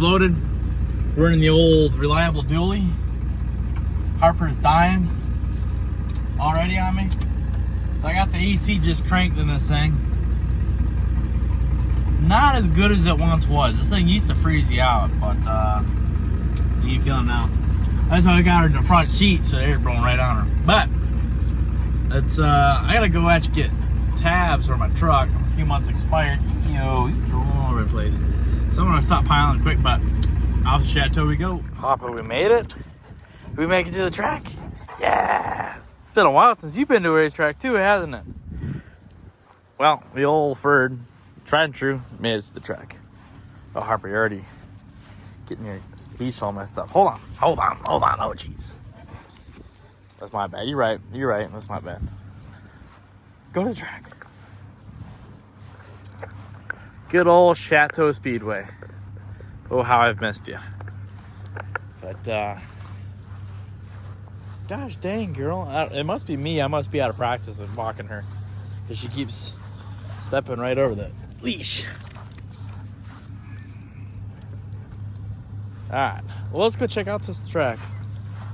loaded. We're in the old reliable dually. Harper's dying already on me. So I got the AC just cranked in this thing. Not as good as it once was. This thing used to freeze you out, but you can feel it now. That's why I got her in the front seat, so the air's blowing right on her. But it's I gotta go actually get tabs for my truck. A few months expired. Yo, you're all over the place. So I'm gonna stop piling quick, but off the Chateau we go. Hopper, we made it. Did we make it to the track? Yeah. It's been a while since you've been to a racetrack too, hasn't it? Well, the old Ford, tried and true, made it to the track. Oh, Harper, you're already getting your leash all messed up. Hold on. Oh, jeez. That's my bad. You're right. That's my bad. Go to the track. Good old Chateau Speedway. Oh, how I've missed you. But, gosh dang, girl. It must be me. I must be out of practice of walking her. Because she keeps stepping right over the leash. Alright. Well, let's go check out this track.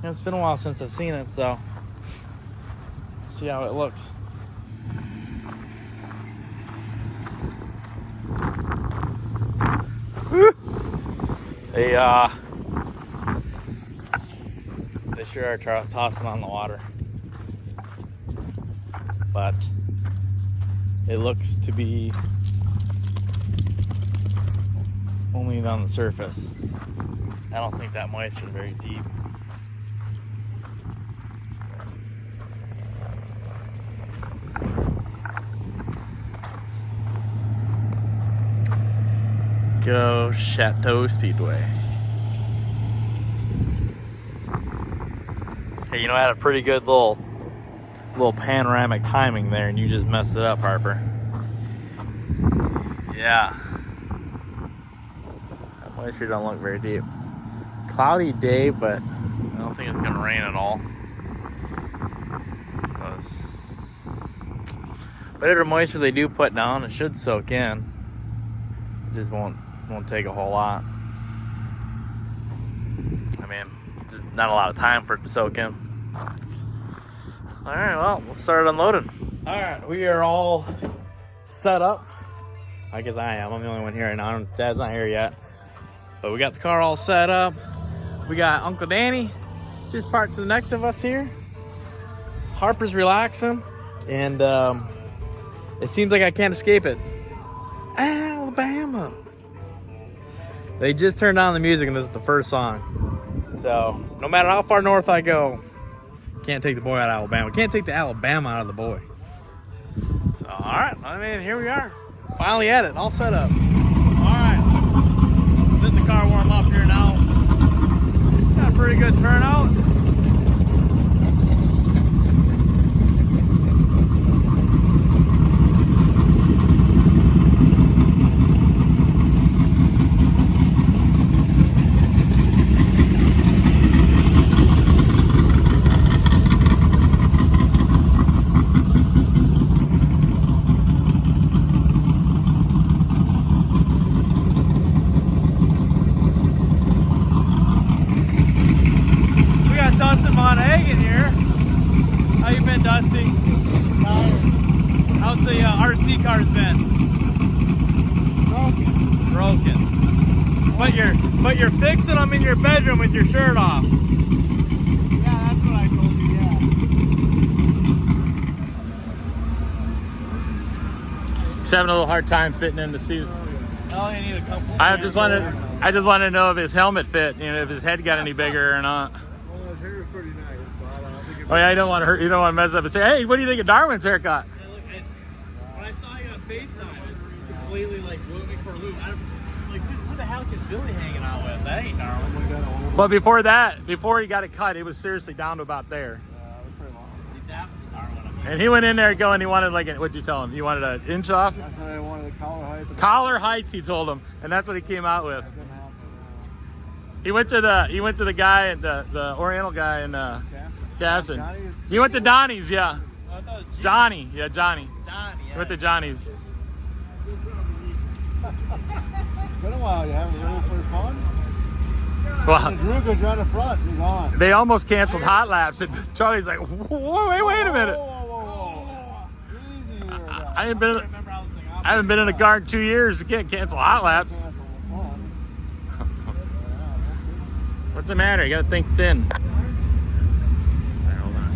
It's been a while since I've seen it, so see how it looks. Woo. They sure are tossing on the water, but it looks to be only on the surface. I don't think that moisture is very deep. Go Chateau Speedway. Hey, you know, I had a pretty good little panoramic timing there, and you just messed it up, Harper. Yeah. That moisture don't look very deep. Cloudy day, but I don't think it's gonna rain at all. So whatever moisture they do put down, it should soak in. It just won't take a whole lot. I mean, just not a lot of time for it to soak in. All right, well, let's start unloading. All right, we are all set up. I guess I am. I'm the only one here right now. Dad's not here yet. But we got the car all set up. We got Uncle Danny just parked to the next of us here. Harper's relaxing, and it seems like I can't escape it. Alabama. They just turned on the music, and this is the first song. So no matter how far north I go, can't take the boy out of Alabama. Can't take the Alabama out of the boy. So all right, I mean, here we are, finally at it, all set up. All right, letting the car warm up here now. Got a pretty good turnout. Dusty, how's the RC cars been? Broken. But you're fixing them in your bedroom with your shirt off. Yeah, that's what I told you. Yeah. He's having a little hard time fitting in the seat. Oh, you need a couple. I just wanted to know if his helmet fit, if his head got any bigger or not. Well, his hair is pretty nice. Oh yeah, you don't want to mess up and say, hey, what do you think of Darwin's haircut? Yeah, look, when I saw you on FaceTime, it completely blew me for a loop. I'm like, who the hell is Billy hanging out with? That ain't Darwin. But before he got it cut, it was seriously down to about there. It was pretty long. See, that's the Darwin. And he went in there going, he wanted what'd you tell him? You wanted an inch off? That's what I wanted, the collar height. Collar height, he told him, and that's what he came out with. He went to the guy, the Oriental guy in Casson. He went to Donnie's, yeah. Johnny, yeah, Johnny. Johnny, yeah. He went to Johnny's. been a while. You haven't ready for fun? Well, Drew goes right in front. He's on. they almost canceled hot laps, and Charlie's like, whoa, wait a minute. Whoa. Easy here, guys. I haven't been in a car in 2 years. You can't cancel hot laps. Cancel the fun. What's the matter? You gotta think thin. All right, hold on.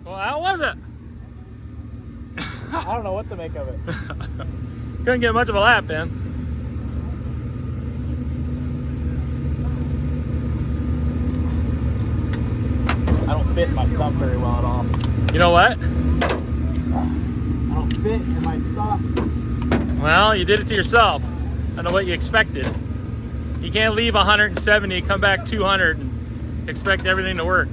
Well, how was it? I don't know what to make of it. Couldn't get much of a lap in. I don't fit in my stuff very well at all. You know what? I don't fit in my stuff. Well, you did it to yourself. I don't know what you expected. You can't leave 170, come back 200, and expect everything to work.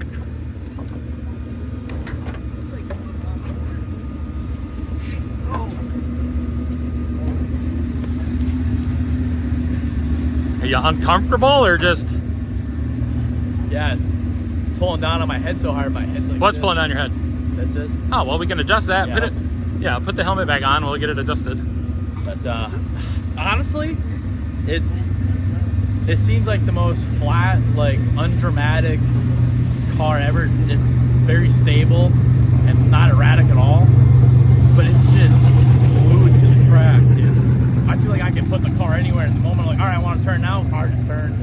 Are you uncomfortable or just? Yeah, it's pulling down on my head so hard. My head's like. What's this. pulling down your head? This is. Oh, well, we can adjust that. Yeah. Put the helmet back on. We'll get it adjusted. But honestly, it seems like the most flat, like undramatic car ever. It's very stable and not erratic at all. But it's just glued to the track, dude. I feel like I can put the car anywhere at the moment. Like, all right, I want to turn now. Car just turns.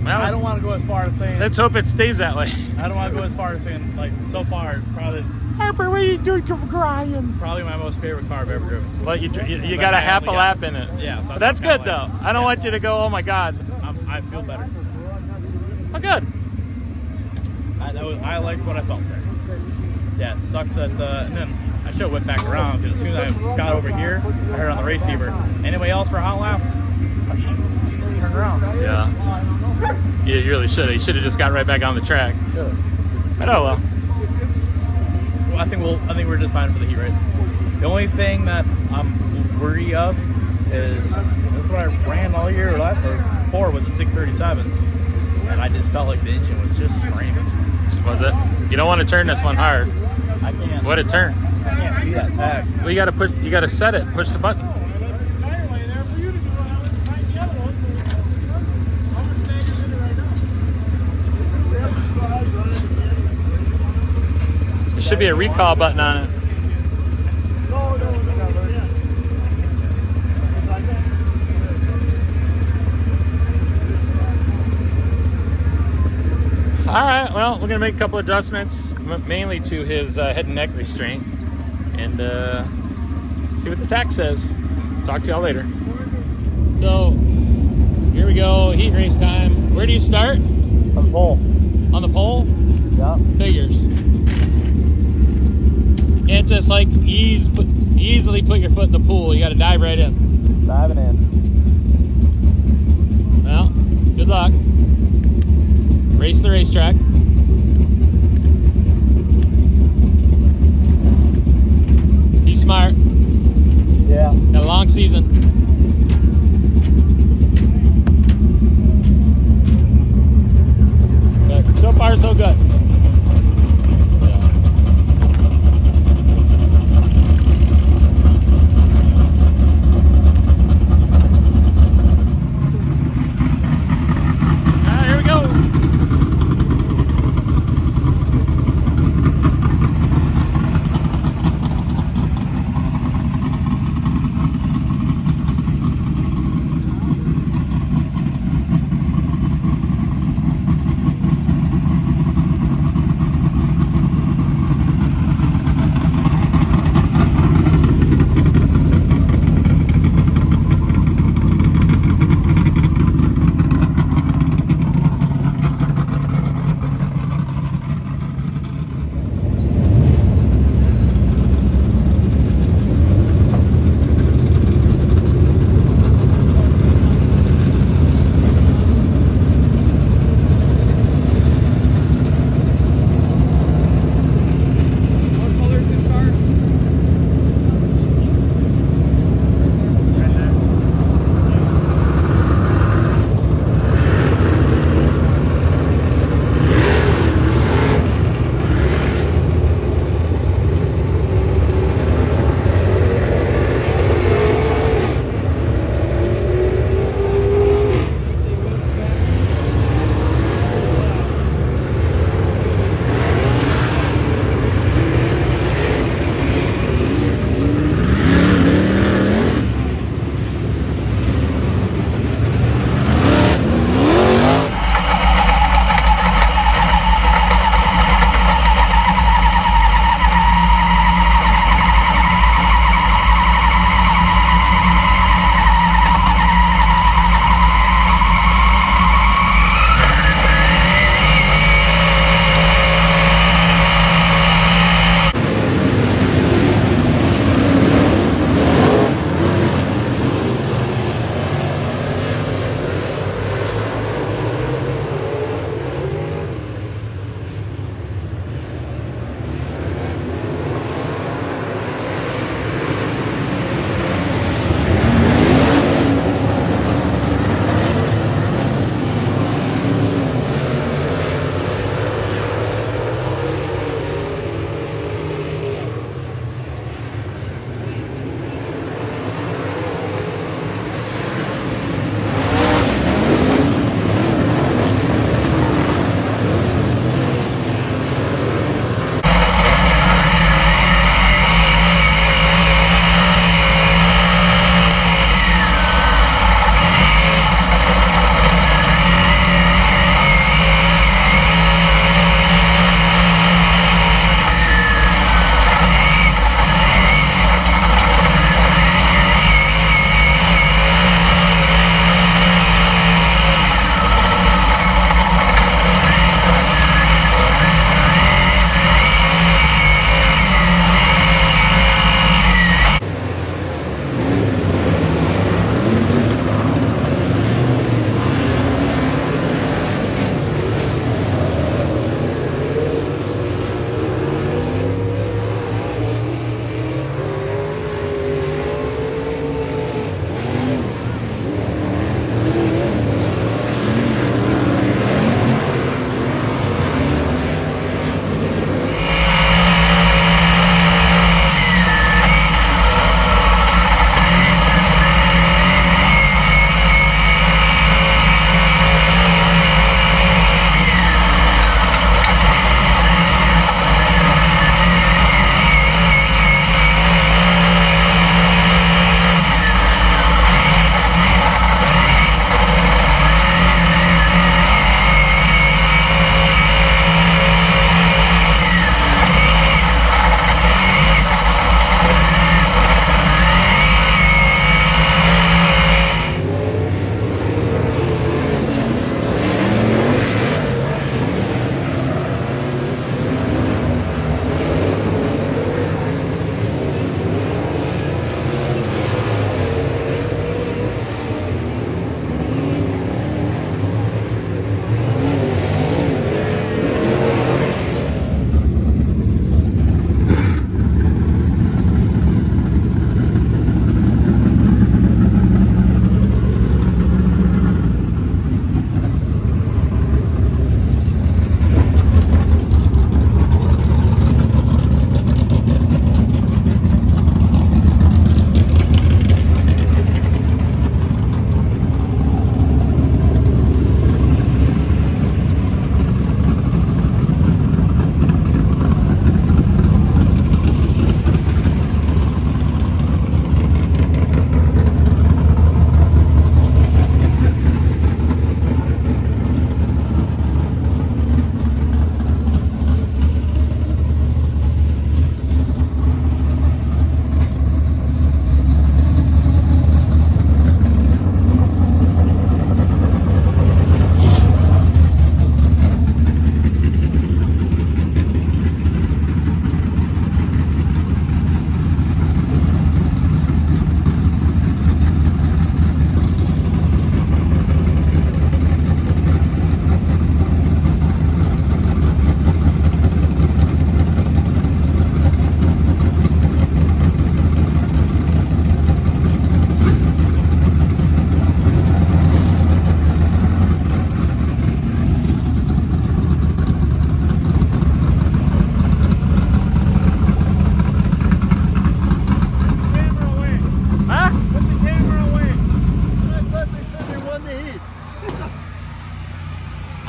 Well, I don't want to go as far as saying. Let's hope it stays that way. I don't want to go as far as saying, like, so far, probably Harper, what are you doing? Crying. probably my most favorite car I've ever driven. Well, you got a half a lap in it. Yeah, so But that's good kinda though. I don't want you to go, oh my God. I feel better. Oh, good. I liked what I felt there. Yeah, it sucks that, and then I should have went back around because as soon as I got over here, I heard on the receiver, anybody else for hot laps? I should have turned around. Yeah. Yeah, you really should have. You should have just got right back on the track. Should have. But oh well. Well, I think we're just fine for the heat race. The only thing that I'm worried of is this is what I ran all year before was the 637s, and I just felt like the engine was just screaming. Was it? You don't want to turn this one hard. I can't. What it turn? I can't see that tag. Well, you gotta set it. Push the button. There should be a recall button on it. All right, well, we're gonna make a couple adjustments, mainly to his head and neck restraint, and see what the tach says. Talk to y'all later. So, here we go, heat race time. Where do you start? On the pole. On the pole? Yeah. Figures. can't just like easily put your foot in the pool. You got to dive right in. Diving in. Well, good luck. Race the racetrack. Be smart. Yeah. Got a long season. But so far, so good. Here we go.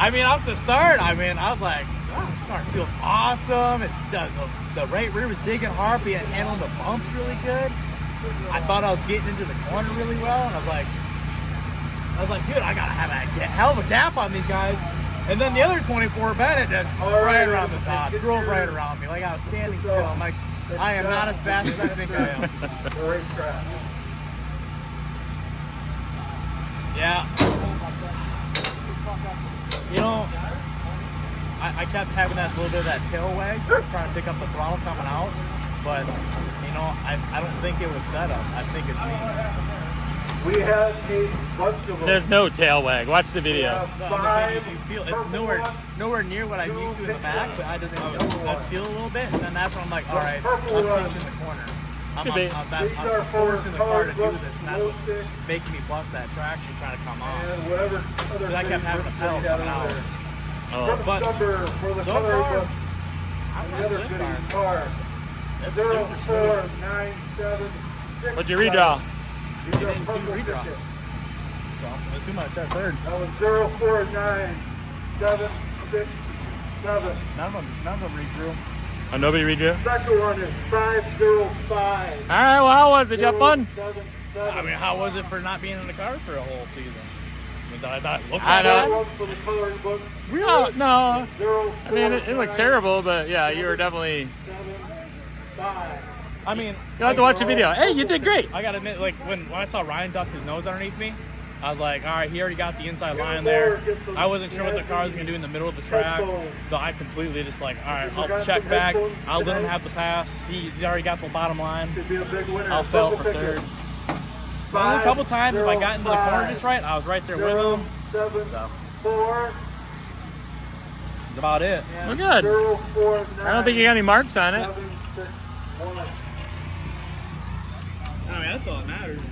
I mean, off the start, I was like, oh, this car feels awesome. The right rear was digging hard, but handling the bumps really good. I thought I was getting into the corner really well, and I was like, dude, I gotta have a hell of a gap on these guys. And then the other 24 Bennett just right around the top, drove right around me, like I was standing still. I'm like, I am not as fast as I think I am. Yeah. You know, I kept having that little bit of that tail wag, trying to pick up the throttle coming out, but you know, I don't think it was set up. I think it's me. We have a bunch of them. There's no tail wag. Watch the video. No, I'm just saying, you feel it's nowhere near what I'm used to in the back, but I just feel a little bit, and then that's when I'm like, all right, I'm pinching the corner. I'm forcing the car to do this, and that's what's making me bust that traction trying to come on. Because I kept having a pedal coming out. Oh, But so far, I'm not good car. It's super smooth. 0497. what'd you redraw? It didn't do redraw. So I'm assuming I said third. That was 049767. None of them redrew. Oh, nobody redrew? Second one is 505. All right, well, how was it? You have fun? I mean, how was it for not being in the car for a whole season? I thought it looked I know. One for the coloring book. Oh, no. 04, I mean, it looked terrible, but yeah, you were definitely. 75. I mean, You have to watch the video. Hey, you did great. I gotta admit, like when I saw Ryan duck his nose underneath me, I was like, all right, he already got the inside line there. I wasn't sure what the car was gonna do in the middle of the track, so I completely just like, all right, I'll check back. I'll let him have the pass. He's already got the bottom line. Could be a big winner. I'll settle for third. Well, a couple times, if I got into the corner just right, I was right there with him. 074. That's about it. Well, good. 049. I don't think you got any marks on it. 761. I mean, that's all that matters.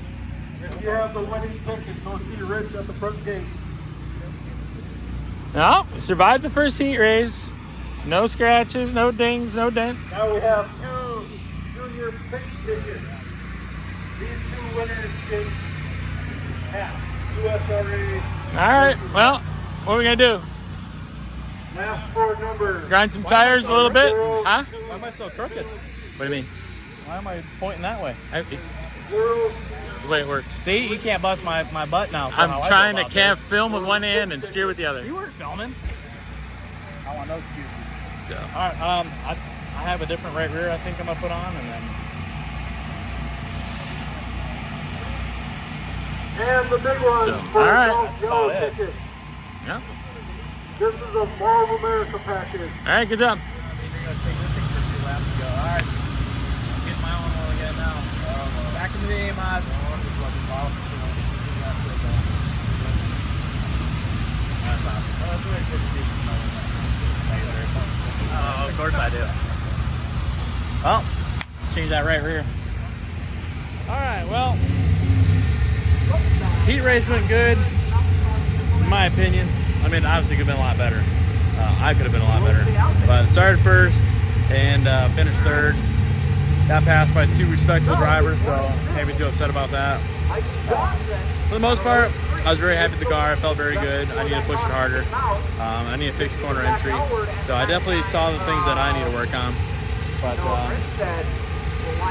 You have the winning ticket. Go see Rich at the front gate. No, survived the first heat race. No scratches, no dings, no dents. Now we have two junior pick tickets. These two winners get half USRA. All right, well, what are we going to do? Last four numbers. Grind some tires a little bit? Huh? Why am I so crooked? What do you mean? Why am I pointing that way? The way it works. See, you can't bust my butt now. for how I I'm go trying to about this. film with one hand and steer with the other. You weren't filming. I want no excuses. So, All right, I have a different right rear I think I'm gonna put on, and then And the big one So, for all right. the That's yellow about it. ticket. yeah. This is a Mall of America package. All right, good job. you're gonna take this thing for a few laps and go. All right, I'm getting my own one again now. Back into the A mods. That's awesome. Oh, that's really good to see. Oh, of course I do. Well, let's change that right rear. All right, well, heat race went good, in my opinion. I mean, obviously could have been a lot better. I could have been a lot better. But started first and finished third. Got passed by two respectable drivers, so can't be too upset about that. For the most part, I was very happy with the car. I felt very good. I need to push it harder. I need to fix corner entry. So I definitely saw the things that I need to work on. But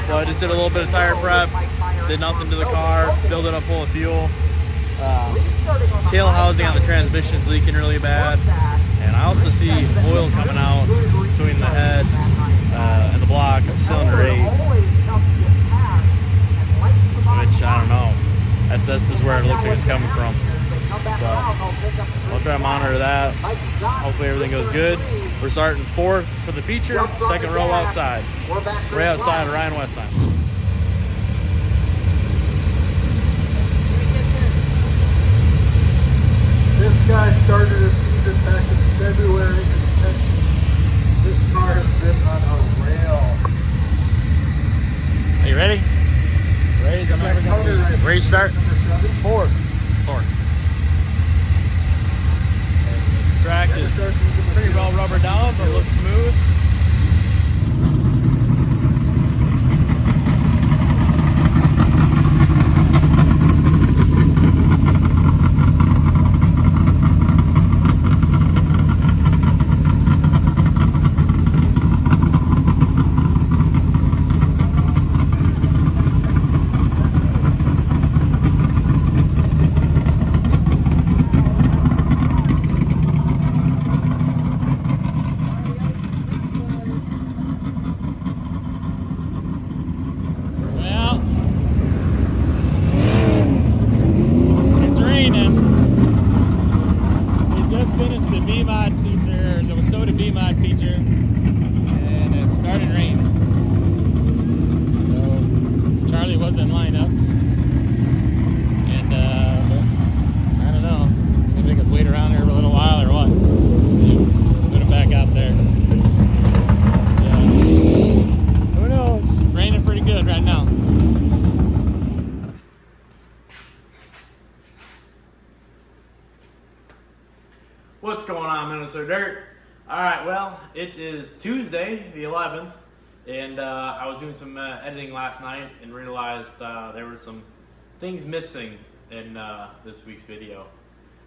so I just did a little bit of tire prep, did nothing to the car, filled it up full of fuel. Tail housing on the transmission's leaking really bad. And I also see oil coming out between the head and the block of cylinder 8. Which, I don't know. This is where it looks like it's coming from. So I'll try to monitor that. Hopefully everything goes good. We're starting fourth for the feature, second row outside. Right outside of Ryan Westheim. This guy started his season back in February. This car has been on a rail. Are you ready? Ready? Where you start? Fourth. Track is pretty well rubbered down, but looks smooth. What's going on, Minnesota Dirt? Alright, well, it is Tuesday, the 11th, and I was doing some editing last night and realized there were some things missing in this week's video.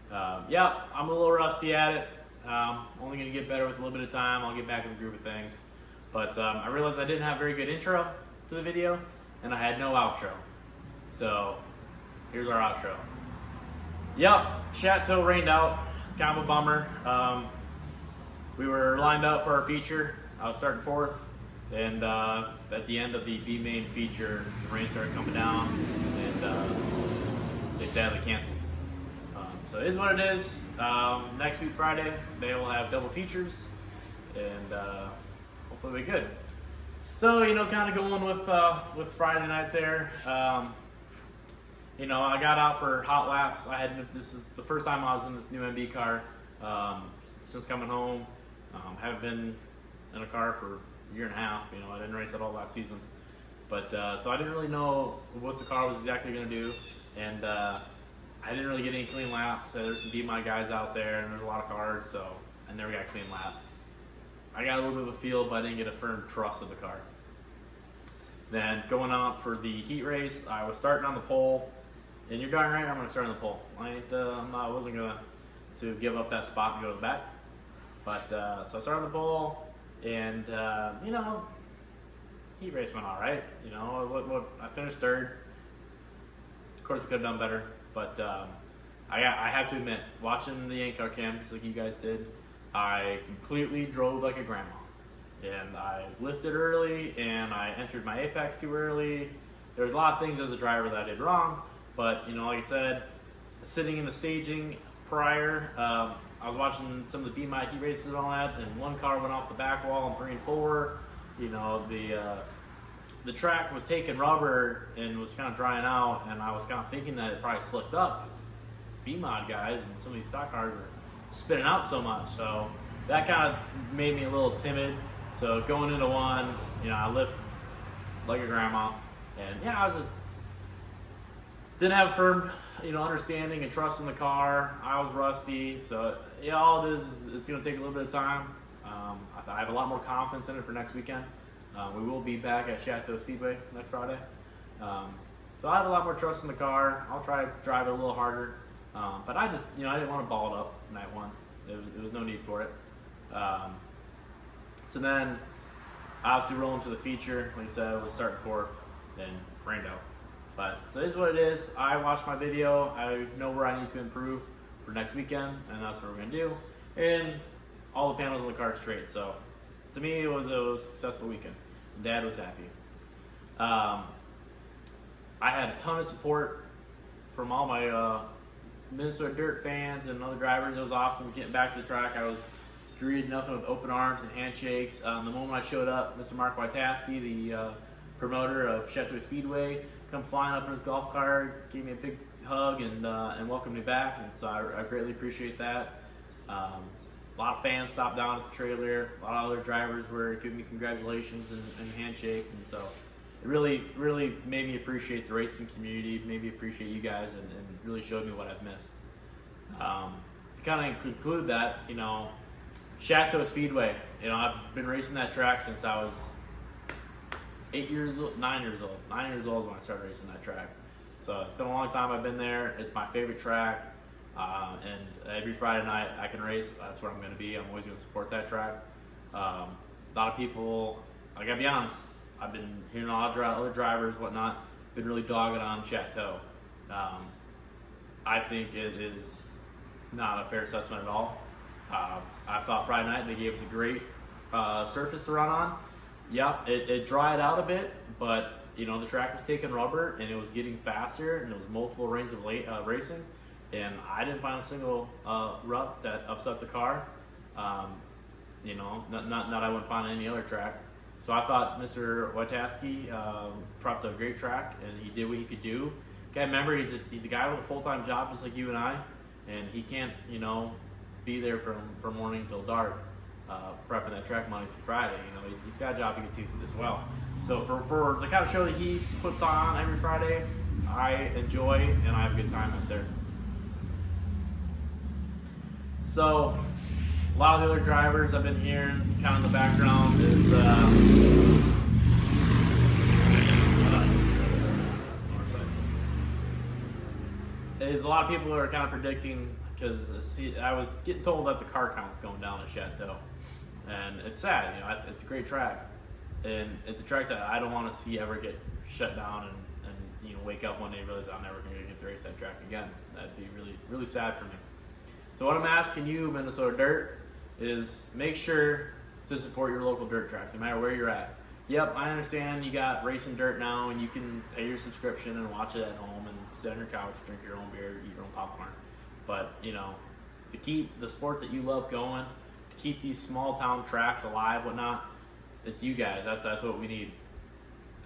Yeah, I'm a little rusty at it. Only going to get better with a little bit of time. I'll get back in the groove of things. But I realized I didn't have a very good intro to the video, and I had no outro. So, here's our outro. Yep, Chateau rained out. Kind of a bummer. We were lined up for our feature. I was starting fourth, and at the end of the B main feature, the rain started coming down, and they sadly canceled. So it is what it is. Next week, Friday, they will have double features, and hopefully we're good. So, you know, kind of going with Friday night there. You know, I got out for hot laps. This is the first time I was in this new MB car since coming home. Haven't been in a car for a year and a half. You know, I didn't race at all last season, but so I didn't really know what the car was exactly going to do, and I didn't really get any clean laps. So there's some DMI guys out there, and there's a lot of cars, so I never got a clean lap. I got a little bit of a feel, but I didn't get a firm trust of the car. Then going out for the heat race, I was starting on the pole. And you're darn right, I'm gonna start on the pole. I wasn't gonna give up that spot and go to the back. But so I started on the pole, and you know, heat race went all right. You know, I finished third. Of course, we could have done better, but I have to admit, watching the Yank car cam, just like you guys did, I completely drove like a grandma, and I lifted early, and I entered my apex too early. There's a lot of things as a driver that I did wrong. But, you know, like I said, sitting in the staging prior, I was watching some of the BMI heat races and all that, and one car went off the back wall in 3 and 4. You know, the track was taking rubber and was kind of drying out, and I was kind of thinking that it probably slipped up. BMod guys and some of these stock cars were spinning out so much, so that kind of made me a little timid. So going into one, you know, I lift like a grandma, and yeah, I was just didn't have a firm, you know, understanding and trust in the car. I was rusty, so yeah, all it is, it's going to take a little bit of time. I have a lot more confidence in it for next weekend. We will be back at Chateau Speedway next Friday. So I have a lot more trust in the car. I'll try to drive it a little harder. But I just, you know, I didn't want to ball it up night one. There was no need for it. So then, obviously rolling to the feature, like I said, it was starting fourth, then rained out. But so this is what it is. I watched my video. I know where I need to improve for next weekend, and that's what we're gonna do. And all the panels on the car are straight. So to me, it was a successful weekend. Dad was happy. I had a ton of support from all my Minnesota Dirt fans and other drivers. It was awesome getting back to the track. I was greeted nothing with open arms and handshakes. The moment I showed up, Mr. Mark Wojtaski, the promoter of Chateau Speedway, come flying up in his golf cart, gave me a big hug and welcomed me back, and so I greatly appreciate that. A lot of fans stopped down at the trailer. A lot of other drivers were giving me congratulations and handshakes, and so it really, really made me appreciate the racing community, made me appreciate you guys, and really showed me what I've missed. To kind of conclude that, you know, Chateau Speedway, you know, I've been racing that track since I was 9 years old when I started racing that track. So it's been a long time I've been there. It's my favorite track. And every Friday night I can race. That's where I'm going to be. I'm always going to support that track. A lot of people, I got to be honest, I've been hearing a lot of other drivers, whatnot, been really dogging on Chateau. I think it is not a fair assessment at all. I thought Friday night they gave us a great surface to run on. Yeah, it dried out a bit, but you know, the track was taking rubber and it was getting faster, and it was multiple lanes of racing, and I didn't find a single rut that upset the car. You know, not I wouldn't find any other track. So I thought Mr. Wojtaski prepped a great track, and he did what he could do. Okay, remember, he's a guy with a full-time job just like you and I, and he can't, you know, be there from morning till dark. Prepping that track Monday through Friday. You know, he's got a job he can do as well. So for the kind of show that he puts on every Friday, I enjoy and I have a good time out there. So a lot of the other drivers I've been hearing kind of in the background is a lot of people are kind of predicting, because I was getting told that the car count's going down at Chateau, and it's sad. You know, it's a great track, and it's a track that I don't want to see ever get shut down and you know, wake up one day and realize I'm never going to get to race that track again. That'd be really, really sad for me. So what I'm asking you, Minnesota Dirt, is make sure to support your local dirt tracks, no matter where you're at. Yep, I understand you got Racing Dirt now, and you can pay your subscription and watch it at home and sit on your couch, drink your own beer, eat your own popcorn. But, you know, to keep the sport that you love going, to keep these small town tracks alive, whatnot, it's you guys. That's what we need.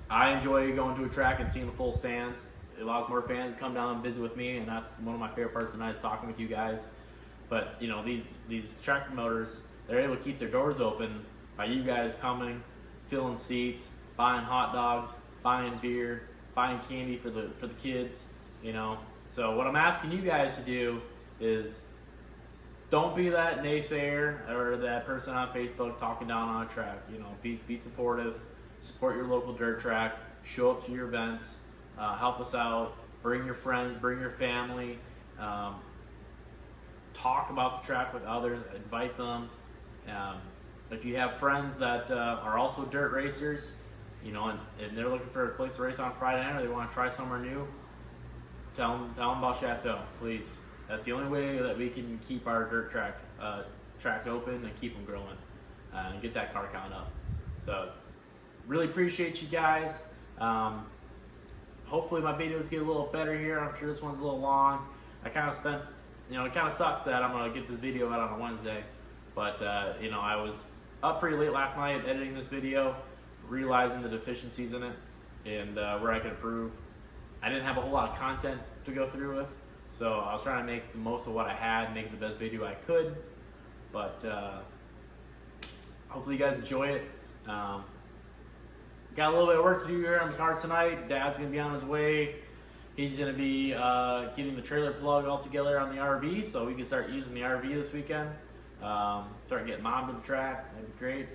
I enjoy going to a track and seeing the full stands. It allows more fans to come down and visit with me, and that's one of my favorite parts of the night is talking with you guys. But, you know, these track promoters, they're able to keep their doors open by you guys coming, filling seats, buying hot dogs, buying beer, buying candy for the kids, you know. So what I'm asking you guys to do is don't be that naysayer or that person on Facebook talking down on a track. You know, be supportive, support your local dirt track, show up to your events, help us out, bring your friends, bring your family, talk about the track with others, invite them. If you have friends that are also dirt racers, you know, and they're looking for a place to race on Friday night, or they want to try somewhere new, tell them about Chateau, please. That's the only way that we can keep our dirt tracks open and keep them growing and get that car count up. So, really appreciate you guys. Hopefully my videos get a little better here. I'm sure this one's a little long. I kind of spent, you know, it kind of sucks that I'm going to get this video out on a Wednesday. But, you know, I was up pretty late last night editing this video, realizing the deficiencies in it and where I could improve. I didn't have a whole lot of content to go through with, so I was trying to make the most of what I had, make the best video I could. But hopefully you guys enjoy it. Got a little bit of work to do here on the car tonight. Dad's going to be on his way. He's going to be getting the trailer plug all together on the RV, so we can start using the RV this weekend. Start getting Mom to the track. That'd be great.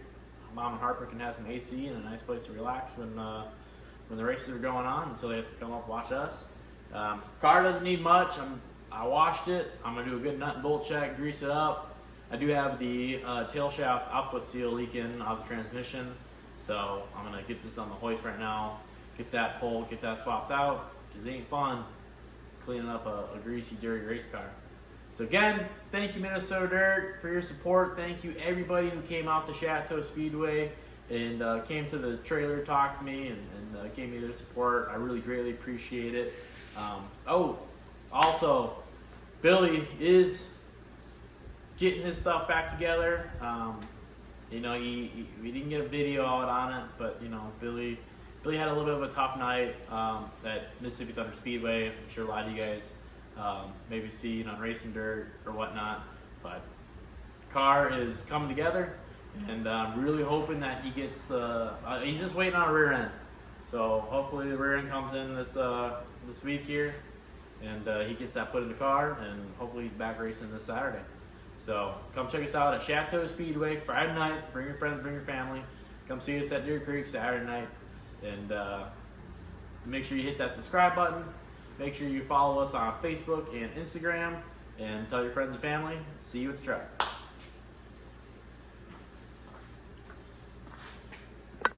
Mom and Harper can have some AC and a nice place to relax when the races are going on until they have to come up and watch us. Car doesn't need much. I washed it. I'm going to do a good nut and bolt check, grease it up. I do have the tail shaft output seal leaking out of the transmission, so I'm going to get this on the hoist right now, get that pulled, get that swapped out, because it ain't fun cleaning up a greasy, dirty race car. So again, thank you Minnesota Dirt for your support. Thank you everybody who came out to Chateau Speedway and came to the trailer, talked to me, and gave me their support. I really greatly appreciate it. Also, Billy is getting his stuff back together. You know, we didn't get a video out on it, but you know, Billy had a little bit of a tough night at Mississippi Thunder Speedway. I'm sure a lot of you guys maybe seen on Racing Dirt or whatnot, but the car is coming together, and I'm really hoping that he gets he's just waiting on a rear end. So hopefully the rear end comes in this week here, and he gets that put in the car, and hopefully he's back racing this Saturday. So come check us out at Chateau Speedway Friday night. Bring your friends, bring your family. Come see us at Deer Creek Saturday night, and make sure you hit that subscribe button. Make sure you follow us on Facebook and Instagram, and tell your friends and family. See you at the track.